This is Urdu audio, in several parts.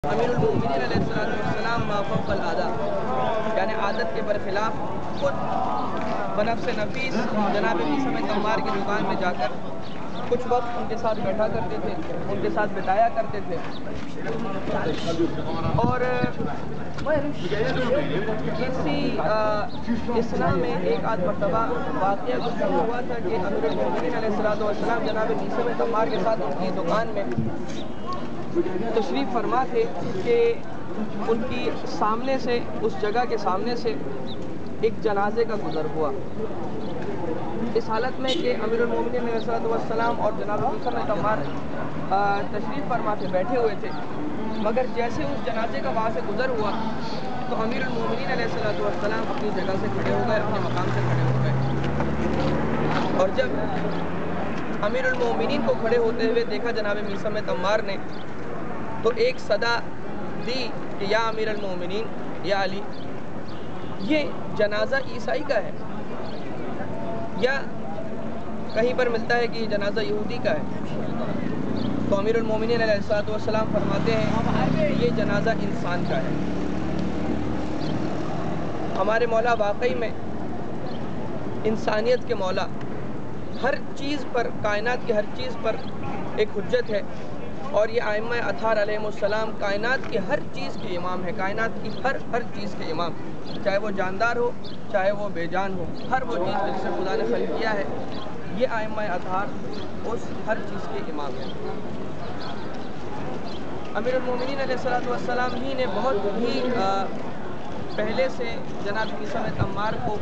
امیر المومنین علیہ السلام فوق العادہ یعنی عادت کے برخلاف خود بنفس نفیس جناب عیسی تمار کی دکان میں جا کر کچھ وقت ان کے ساتھ بیٹھا کرتے تھے، ان کے ساتھ بتایا کرتے تھے۔ اور اسی اصلاح میں ایک آدھ مرتبہ واقعہ کچھ ہوا تھا کہ امیر المومنین علیہ السلام جناب عیسی تمار کے ساتھ ان کی دکان میں تشریف فرما تھے کہ ان کی سامنے سے، اس جگہ کے سامنے سے ایک جنازے کا گزر ہوا۔ اس حالت میں کہ امیر المومنین علیہ السلام اور جناب عیسی تمار تشریف فرما کے بیٹھے ہوئے تھے، مگر جیسے اس جنازے کا وہاں سے گزر ہوا تو امیر المومنین علیہ السلام اپنی جگہ سے کھڑے ہو گئے، اپنے مقام سے کھڑے ہو گئے۔ اور جب امیر المومنین کو کھڑے ہوتے ہوئے دیکھا جناب عیسی تمار نے تو ایک صدا دی کہ یا امیر المومنین، یا علی، یہ جنازہ عیسائی کا ہے، یا کہیں پر ملتا ہے کہ یہ جنازہ یہودی کا ہے؟ تو امیر المومنین علیہ السلام فرماتے ہیں یہ جنازہ انسان کا ہے۔ ہمارے مولا واقعی میں انسانیت کے مولا، ہر چیز پر، کائنات کی ہر چیز پر ایک حجت ہے، اور یہ ائمہ اطہار علیہ السلام کائنات کی ہر چیز کے امام ہے، کائنات کی ہر چیز کے امام، چاہے وہ جاندار ہو، چاہے وہ بے جان ہو، ہر وہ چیز جسے خدا نے خلق کیا ہے، یہ ائمہ اطہار اس ہر چیز کے امام ہیں۔ امیر المومنین علیہ السلام ہی نے بہت ہی پہلے سے جناب عیسی تمار کو،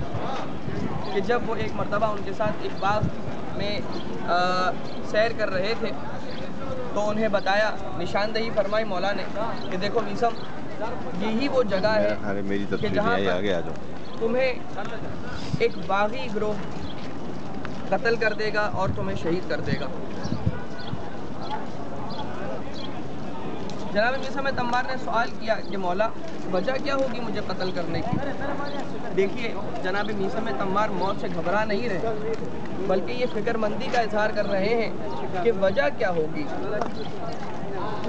کہ جب وہ ایک مرتبہ ان کے ساتھ ایک باغ میں سیر کر رہے تھے تو انہیں بتایا، نشاندہی فرمائی مولا نے کہ دیکھو عیسی، یہی وہ جگہ ہے کہ جہاں پر تمہیں ایک باغی گروہ قتل کر دے گا اور تمہیں شہید کر دے گا۔ جناب عیسی تمار نے سوال کیا کہ مولا وجہ کیا ہوگی مجھے قتل کرنے کی؟ دیکھیے جناب عیسی تمار موت سے گھبرا نہیں رہے، بلکہ یہ فکر مندی کا اظہار کر رہے ہیں کہ وجہ کیا ہوگی۔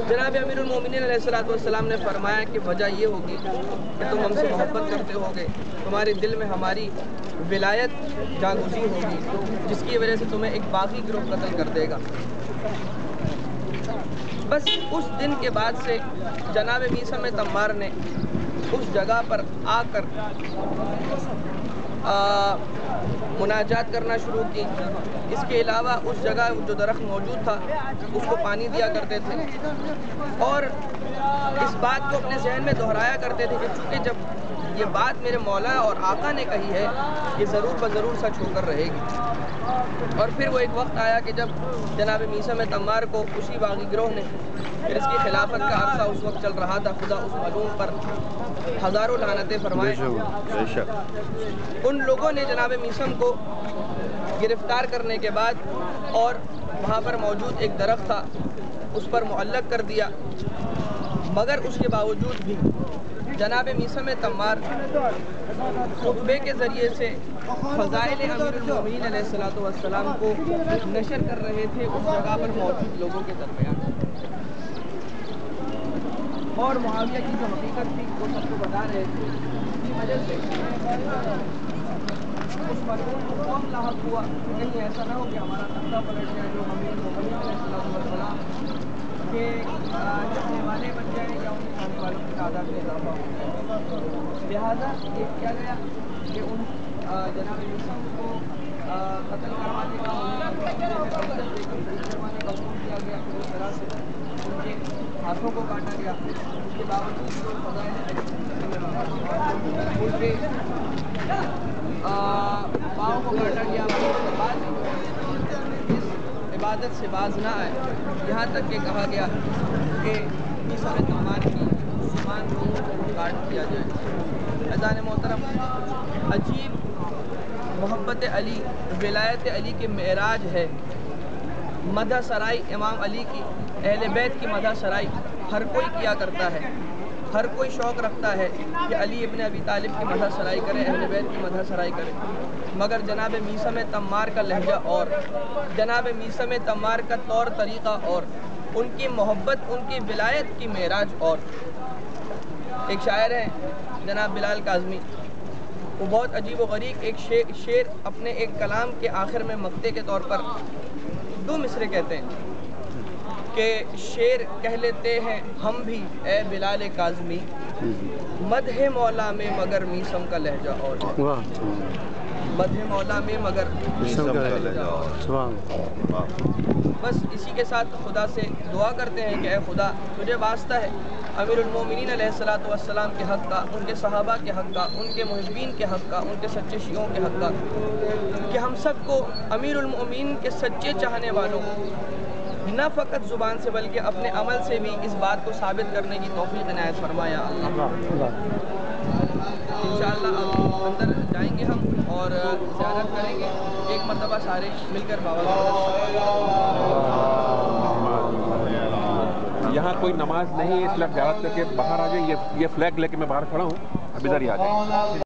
جناب امیر المومنین علیہ السلام نے فرمایا کہ وجہ یہ ہوگی کہ تم ہم سے محبت کرتے ہوگے، تمہارے دل میں ہماری ولایت جاگزی ہوگی، جس کی وجہ سے تمہیں ایک باغی گروہ قتل کر دے گا۔ بس اس دن کے بعد سے جناب عیسی تمار نے اس جگہ پر آ کر مناجات کرنا شروع کی۔ اس کے علاوہ اس جگہ جو درخت موجود تھا اس کو پانی دیا کرتے تھے، اور اس بات کو اپنے ذہن میں دہرایا کرتے تھے کہ چونکہ جب یہ بات میرے مولا اور آقا نے کہی ہے، یہ ضرور بضرور سچ ہو کر رہے گی۔ اور پھر وہ ایک وقت آیا کہ جب جناب عیسی تمار کو اسی باغی گروہ نے، پھر اس کی خلافت کا عرصہ اس وقت چل رہا تھا، خدا اس ملعون پر ہزاروں لعنتیں فرمائے، ان لوگوں نے جناب عیسی کو گرفتار کرنے کے بعد اور وہاں پر موجود ایک درخت تھا اس پر معلق کر دیا۔ مگر اس کے باوجود بھی جناب عیسی تمار خطبے کے ذریعے سے فضائل امیر المومنین علیہ السلام کو نشر کر رہے تھے اس جگہ پر موجود لوگوں کے درمیان، اور معاویہ کی جو حقیقت تھی وہ سب کو بتا رہے تھے۔ اس کی وجہ سے اس مرحوم کو خوف لاحق ہوا کہ کہیں ایسا نہ ہو کہ ہمارا تختہ پلٹ جائے، جو امیر المومنین علیہ السلام کے چاہنے والے بن جائیں یا ان کے چاہنے والوں کی تعداد میں اضافہ ہو۔ لہٰذا یہ کیا گیا کہ ان جناب عیسی کو قتل کروانے کا حکم دیا گیا، اس طرح سے ان کے ہاتھوں کو کاٹا گیا۔ اس کے باوجود جو فضائل ان کے پاؤں کو کاٹا گیا، اس کے بعد اس عبادت سے باز نہ آئے، یہاں تک کہ کہا گیا کہ عیسی تمار کی زبان کو کاٹ دیا جائے۔ اذان محترم، عجیب محبت علی، ولایت علی کی معراج ہے۔ مدح سرائی امام علی کی، اہل بیت کی مدح سرائی ہر کوئی کیا کرتا ہے، ہر کوئی شوق رکھتا ہے کہ علی ابن ابی طالب کی مدح سرائی کرے، اہل بیت کی مدح سرائی کرے، مگر جناب عیسی تمار کا لہجہ اور، جناب عیسی تمار کا طور طریقہ اور، ان کی محبت ان کی ولایت کی معراج اور. ایک شاعر ہیں جناب بلال کاظمی، وہ بہت عجیب و غریب ایک شعر اپنے ایک کلام کے آخر میں مقطع کے طور پر 2 مصرے کہتے ہیں کہ شعر کہہ لیتے ہیں ہم بھی اے بلال کاظمی، مدح مولا میں مگر میسم کا لہجہ اور. مدح مولا میں مگر میسم کا لہجہ اور. بس اسی کے ساتھ خدا سے دعا کرتے ہیں کہ اے خدا تجھے واسطہ ہے امیر المومنین علیہ الصلوۃ والسلام کے حق کا، ان کے صحابہ کے حق کا، ان کے محبین کے حق کا، ان کے سچے شیعوں کے حق کا، کہ ہم سب کو امیر المومنین کے سچے چاہنے والوں نہ فقط زبان سے بلکہ اپنے عمل سے بھی اس بات کو ثابت کرنے کی توفیق عنایت فرمایا. انشاءاللہ اب اندر جائیں گے ہم اور زیارت کریں گے. ایک مرتبہ سارے مل کر بابا یہاں کوئی نماز نہیں ہے اس لیے زیارت کر کے باہر آ جائیں. یہ فلیگ لے کے میں باہر کھڑا ہوں، اب ادھر ہی آ جائیں.